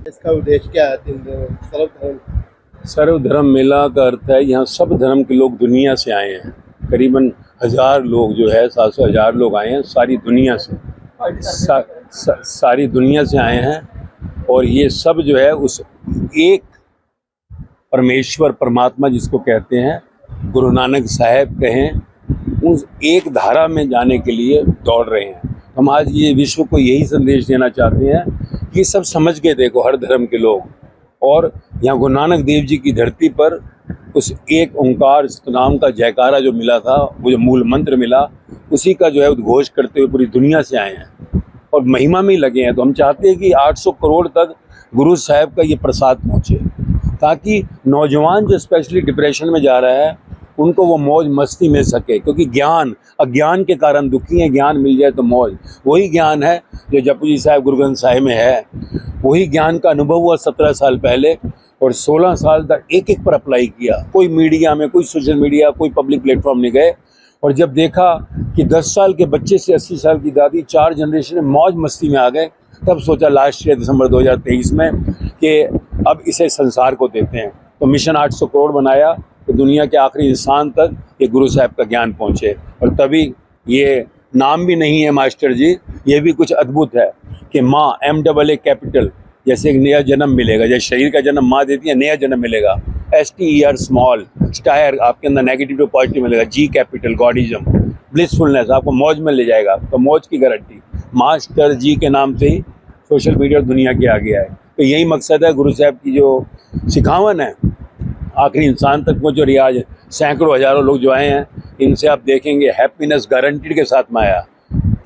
इसका उद्देश्य क्या है? सर्वधर्म सर्वधर्म मेला का अर्थ है यहाँ सब धर्म के लोग दुनिया से आए हैं। करीबन 1000 लोग जो है 700 1000 लोग आए हैं सारी दुनिया से। सारी दुनिया से आए हैं और ये सब जो है उस एक परमेश्वर परमात्मा जिसको कहते हैं, गुरु नानक साहब कहें, उस एक धारा में जाने के लिए दौड़ रहे हैं। हम आज ये विश्व को यही संदेश देना चाहते हैं कि सब समझ के देखो, हर धर्म के लोग, और यहाँ गुरु नानक देव जी की धरती पर उस एक ओंकार नाम का जयकारा जो मिला था, वो जो मूल मंत्र मिला, उसी का जो है उद्घोष करते हुए पूरी दुनिया से आए हैं और महिमा में ही लगे हैं। तो हम चाहते हैं कि 800 करोड़ तक गुरु साहब का ये प्रसाद पहुँचे, ताकि नौजवान जो स्पेशली डिप्रेशन में जा रहा है उनको वो मौज मस्ती मिल सके, क्योंकि ज्ञान अज्ञान के कारण दुखी है, ज्ञान मिल जाए तो मौज। वही ज्ञान है जो जपू जी साहब गुरु ग्रंथ साहिब में है। वही ज्ञान का अनुभव हुआ 17 साल पहले और 16 साल तक एक एक पर अप्लाई किया। कोई मीडिया में, कोई सोशल मीडिया, कोई पब्लिक प्लेटफॉर्म नहीं गए। और जब देखा कि 10 साल के बच्चे से 80 साल की दादी 4 जनरेशन मौज मस्ती में आ गए, तब सोचा लास्ट ईयर दिसंबर 2023 में कि अब इसे संसार को देते हैं। तो मिशन 800 करोड़ बनाया कि दुनिया के आखिरी इंसान तक ये गुरु साहब का ज्ञान पहुँचे। और तभी ये नाम भी नहीं है मास्टर जी, ये भी कुछ अद्भुत है कि माँ MAA कैपिटल, जैसे एक नया जन्म मिलेगा, जैसे शरीर का जन्म माँ देती है, नया जन्म मिलेगा। STER स्मॉल स्टायर, आपके अंदर नेगेटिव टू पॉजिटिव मिलेगा। G कैपिटल गॉडिज्म, ब्लिसफुलनेस, आपको मौज में ले जाएगा, तो मौज की गारंटी। मास्टर जी के नाम से ही सोशल मीडिया दुनिया के आ गया है। तो यही मकसद है गुरु साहब की जो सिखावन है, आखिरी इंसान तक पहुँचो। रियाज सैकड़ों हजारों लोग जो आए हैं, इनसे आप देखेंगे हैप्पीनेस गारंटीड के साथ में आया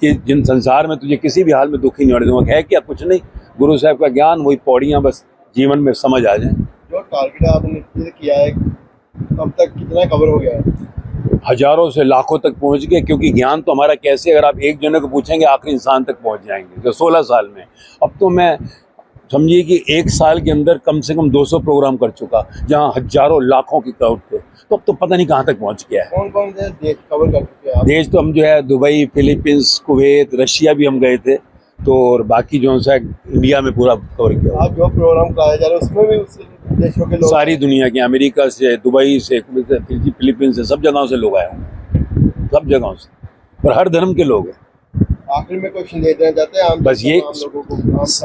कि जिन संसार में तुझे किसी भी हाल में दुखी नहीं होने दूंगा। है क्या? कुछ नहीं, गुरु साहब का ज्ञान, वही पौड़ियाँ बस जीवन में समझ आ जाए। जो टारगेट आपने किया है, अब तक कितना कवर हो गया है? हजारों से लाखों तक पहुंच गए, क्योंकि ज्ञान तो हमारा कैसे, अगर आप एक जने को पूछेंगे आखिरी इंसान तक पहुंच जाएंगे। तो 16 साल में अब तो मैं समझिए कि एक साल के अंदर कम से कम 200 प्रोग्राम कर चुका, जहां हजारों लाखों की क्राउड थे। तो अब तो पता नहीं कहां तक पहुंच गया है। कौन कौन से देश कवर कर चुके हैं आप? देश तो हम जो है दुबई, फिलीपींस, कुवैत, रशिया भी हम गए थे, तो और बाकी जो है इंडिया में पूरा कवर किया। आप जो प्रोग्राम कराया जा रहा है उसमें भी उस देशों के लोग, सारी दुनिया के, अमेरिका से, दुबई से, फिलीपींस से, सब जगहों से लोग आए होंगे, सब जगहों से, और हर धर्म के लोग हैं। आखिर में क्वेश्चन दे देना चाहते हैं? बस ये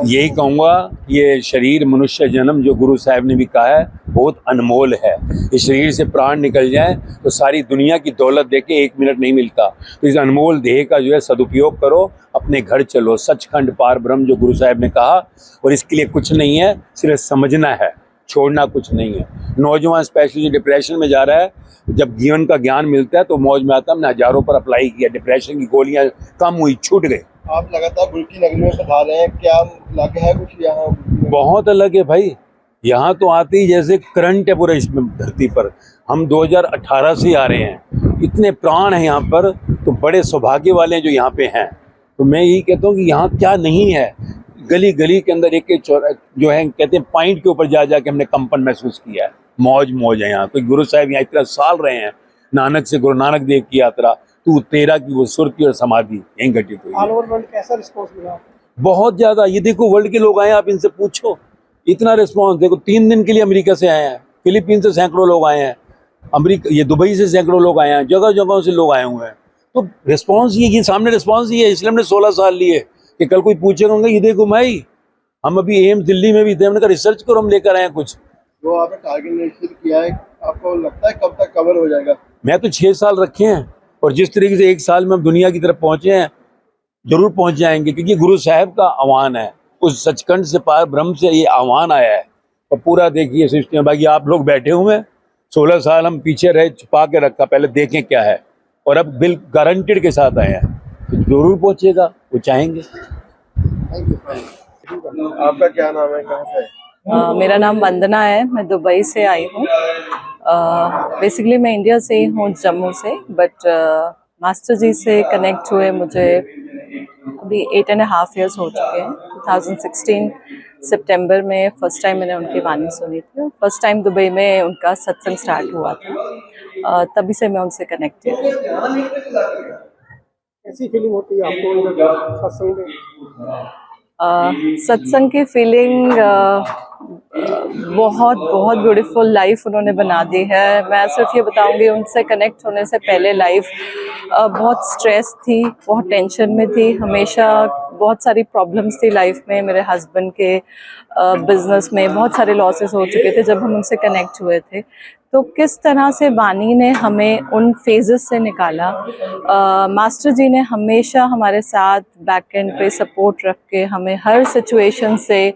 यही कहूँगा, ये शरीर मनुष्य जन्म जो गुरु साहब ने भी कहा है बहुत अनमोल है। इस शरीर से प्राण निकल जाए तो सारी दुनिया की दौलत देके 1 मिनट नहीं मिलता। तो इस अनमोल देह का जो है सदुपयोग करो, अपने घर चलो। सचखंड पार ब्रह्म जो गुरु साहब ने कहा, और इसके लिए कुछ नहीं है, सिर्फ समझना है, छोड़ना कुछ नहीं है। नौजवान स्पेशली डिप्रेशन में जा रहा है, जब जीवन का ज्ञान मिलता है तो मौज में आता है। हमने हजारों पर अप्लाई किया, डिप्रेशन की गोलियां कम हुई, छूट गई। आप लगातार गुरु की नगरी में पधार रहे हैं, क्या अलग है कुछ यहाँ? बहुत अलग है भाई, यहाँ तो आते ही जैसे करंट है पूरा इस धरती पर। हम 2018 से आ रहे हैं, इतने प्राण हैं यहाँ पर, तो बड़े सौभाग्य वाले हैं जो यहाँ पे हैं। तो मैं यही कहता हूँ कि यहाँ क्या नहीं है, गली गली के अंदर एक एक जो है कहते हैं पॉइंट के ऊपर जा जाके हमने कंपन महसूस किया है। मौज मौज है यहाँ। कोई गुरु साहब यहाँ इतना साल रहे हैं, नानक से गुरु नानक देव की यात्रा, तू तेरा की वो सुरती और समाधि यहीं घटित हुई। ऑल ओवर वर्ल्ड कैसा रिस्पॉन्स मिला? बहुत ज्यादा। ये देखो वर्ल्ड के लोग आए हैं, आप इनसे पूछो, इतना रिस्पॉन्स। देखो 3 दिन के लिए अमेरिका से आए हैं, फिलीपींस से सैकड़ों लोग आए हैं, अमेरिका ये दुबई से सैकड़ों लोग आए हैं, जगह जगहों से लोग आए हुए हैं। तो रिस्पॉन्स ये सामने रिस्पॉन्स ये है, इसलिए हमने 16 साल लिए कि कल कोई पूछेगा ये देखो भाई, हम अभी एम्स दिल्ली में भी थे, हमने कहा रिसर्च करो, हम लेकर आए हैं कुछ। वो आपने टारगेट निश्चित किया है, आपको लगता है कब तक कवर हो जाएगा? मैं तो 6 साल रखे हैं, और जिस तरीके से 1 साल में हम दुनिया की तरफ पहुंचे हैं, जरूर पहुंच जाएंगे, क्योंकि गुरु साहब का आह्वान है, उस सचखंड से पार ब्रह्म से ये आह्वान आया है। और पूरा देखिए सिस्टम, बाकी आप लोग बैठे हुए हैं, 16 साल हम पीछे रहे, छुपा के रखा, पहले देखें क्या है, और अब बिल गारंटेड के साथ आए हैं, तो जरूर पहुंचेगा, वो चाहेंगे। आपका क्या नाम है, कहाँ से? मेरा नाम वंदना है, मैं दुबई से आई हूँ। बेसिकली मैं इंडिया से ही हूँ, जम्मू से, बट मास्टर जी से कनेक्ट हुए मुझे अभी 8.5 years हो चुके हैं। 2016 सितंबर में फर्स्ट टाइम मैंने उनकी वाणी सुनी थी। फर्स्ट टाइम दुबई में उनका सत्संग स्टार्ट हुआ था, तभी से मैं उनसे कनेक्टेड हूँ। कैसी फीलिंग होती है आपको इधर सत्संग में? सत्संग की फीलिंग बहुत बहुत ब्यूटीफुल लाइफ उन्होंने बना दी है। मैं सिर्फ ये बताऊंगी, उनसे कनेक्ट होने से पहले लाइफ बहुत स्ट्रेस थी, बहुत टेंशन में थी, हमेशा बहुत सारी प्रॉब्लम्स थी लाइफ में। मेरे हस्बैंड के बिजनेस में बहुत सारे लॉसेस हो चुके थे जब हम उनसे कनेक्ट हुए थे। तो किस तरह से वाणी ने हमें उन फेजेस से निकाला। मास्टर जी ने हमेशा हमारे साथ बैक एंड पे सपोर्ट रख के हमें हर सिचुएशन से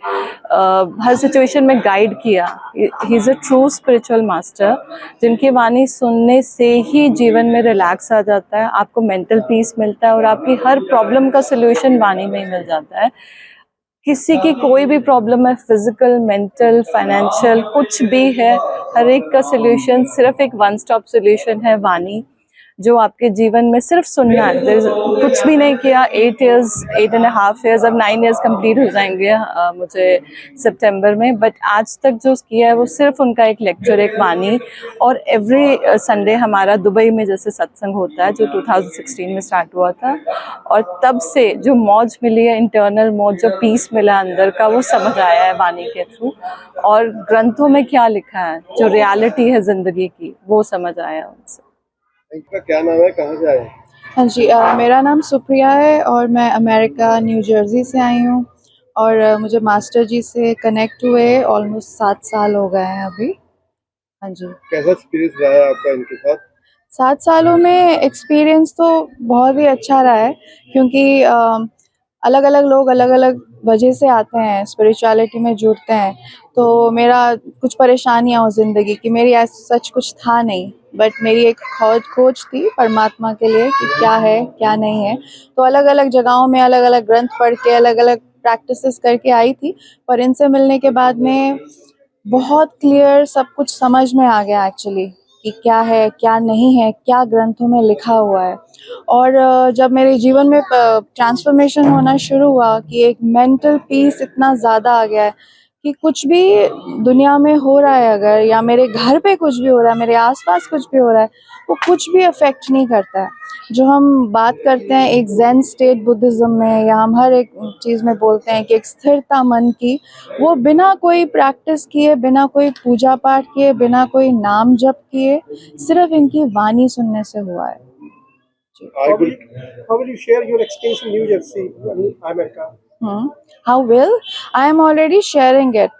हर सिचुएशन में गाइड किया। He is a true spiritual master, जिनकी वाणी सुनने से ही जीवन में रिलैक्स आ जाता है, आपको मेंटल पीस मिलता है और आपकी हर प्रॉब्लम का सलूशन वाणी में ही मिल जाता है। किसी की कोई भी प्रॉब्लम है, फिजिकल, मेंटल, फाइनेंशियल, कुछ भी है, हर एक का सलूशन सिर्फ एक वन स्टॉप सलूशन है वाणी, जो आपके जीवन में सिर्फ सुनना है। कुछ भी नहीं किया। 8 इयर्स, 8.5 इयर्स, अब 9 इयर्स कंप्लीट हो जाएंगे मुझे सितंबर में। बट आज तक जो किया है वो सिर्फ उनका एक लेक्चर, एक वाणी। और एवरी संडे हमारा दुबई में जैसे सत्संग होता है, जो 2016 में स्टार्ट हुआ था, और तब से जो मौज मिली है, इंटरनल मौज, जो पीस मिला अंदर का, वो समझ आया है वाणी के थ्रू। और ग्रंथों में क्या लिखा है, जो रियलिटी है जिंदगी की, वो समझ आया उनसे। इनका क्या नाम है, कहाँ से आए हैं? हाँ जी, मेरा नाम सुप्रिया है और मैं अमेरिका न्यू जर्सी से आई हूँ। और मुझे मास्टर जी से कनेक्ट हुए ऑलमोस्ट 7 साल हो गए हैं अभी। हाँ जी, कैसा एक्सपीरियंस रहा है आपका इनके साथ? 7 सालों में एक्सपीरियंस तो बहुत ही अच्छा रहा है, क्योंकि अलग अलग लोग अलग अलग वजह से आते हैं, स्पिरिचुअलिटी में जुड़ते हैं। तो मेरा कुछ परेशानियाँ हो ज़िंदगी की, मेरी ऐसा सच कुछ था नहीं, बट मेरी एक खोज थी परमात्मा के लिए कि क्या है क्या नहीं है। तो अलग अलग जगहों में अलग अलग ग्रंथ पढ़ के अलग अलग प्रैक्टिसेस करके आई थी, पर इनसे मिलने के बाद में बहुत क्लियर सब कुछ समझ में आ गया एक्चुअली, कि क्या है क्या नहीं है, क्या ग्रंथों में लिखा हुआ है। और जब मेरे जीवन में ट्रांसफॉर्मेशन होना शुरू हुआ, कि एक मेंटल पीस इतना ज़्यादा आ गया है कि कुछ भी दुनिया में हो रहा है अगर, या मेरे घर पे कुछ भी हो रहा है, मेरे आसपास कुछ भी हो रहा है, वो कुछ भी अफेक्ट नहीं करता है। जो हम बात करते हैं एक ज़ेन स्टेट बुद्धिज़्म में, या हम हर एक चीज़ में बोलते हैं कि एक स्थिरता मन की, वो बिना कोई प्रैक्टिस किए, बिना कोई पूजा पाठ किए, बिना कोई नाम जप किए, सिर्फ इनकी वाणी सुनने से हुआ है। How will you share your experience in New Jersey, America? How will? I am already sharing it.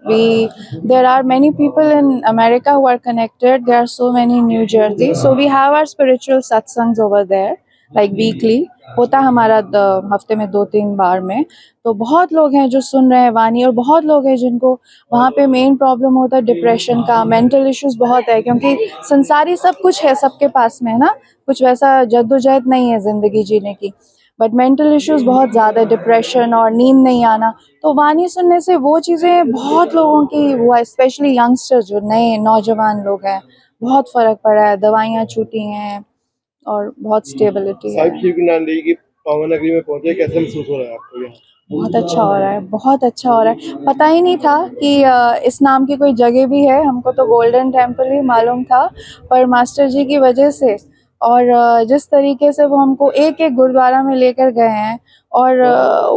There are many people in America who are connected. There are so many in New Jersey. So we have our spiritual satsangs over there, like weekly. होता है हमारा हफ्ते में 2-3 बार में। तो बहुत लोग हैं जो सुन रहे हैं वाणी, और बहुत लोग हैं जिनको वहाँ पे मेन प्रॉब्लम होता है डिप्रेशन का, मेंटल इश्यूज बहुत है, क्योंकि संसारी सब कुछ है सबके पास में, है ना, कुछ वैसा जद्दोजहद नहीं है ज़िंदगी जीने की, बट मेंटल इश्यूज बहुत ज़्यादा है, डिप्रेशन और नींद नहीं आना। तो वाणी सुनने से वो चीज़ें बहुत लोगों की हुआ, स्पेशली यंगस्टर्स जो नए नौजवान लोग हैं, बहुत फ़र्क पड़ा है, दवाइयाँ छूटी हैं और बहुत स्टेबिलिटी है। साहिब शिव नंदी की पावन नगरी में पहुंचे, कैसे महसूस हो रहा है आपको यहाँ? बहुत अच्छा हो रहा है, बहुत अच्छा हो रहा है। पता ही नहीं था कि इस नाम की कोई जगह भी है, हमको तो गोल्डन टेम्पल ही मालूम था, पर मास्टर जी की वजह से और जिस तरीके से वो हमको एक एक गुरुद्वारा में लेकर गए हैं, और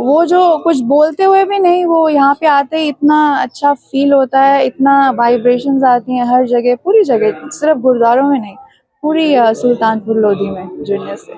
वो जो कुछ बोलते हुए भी नहीं, वो यहाँ पे आते ही इतना अच्छा फील होता है, इतना वाइब्रेशंस आती हैं हर जगह, पूरी जगह, सिर्फ गुरुद्वारों में नहीं, पूरी सुल्तानपुर लोधी में जुड़ने से।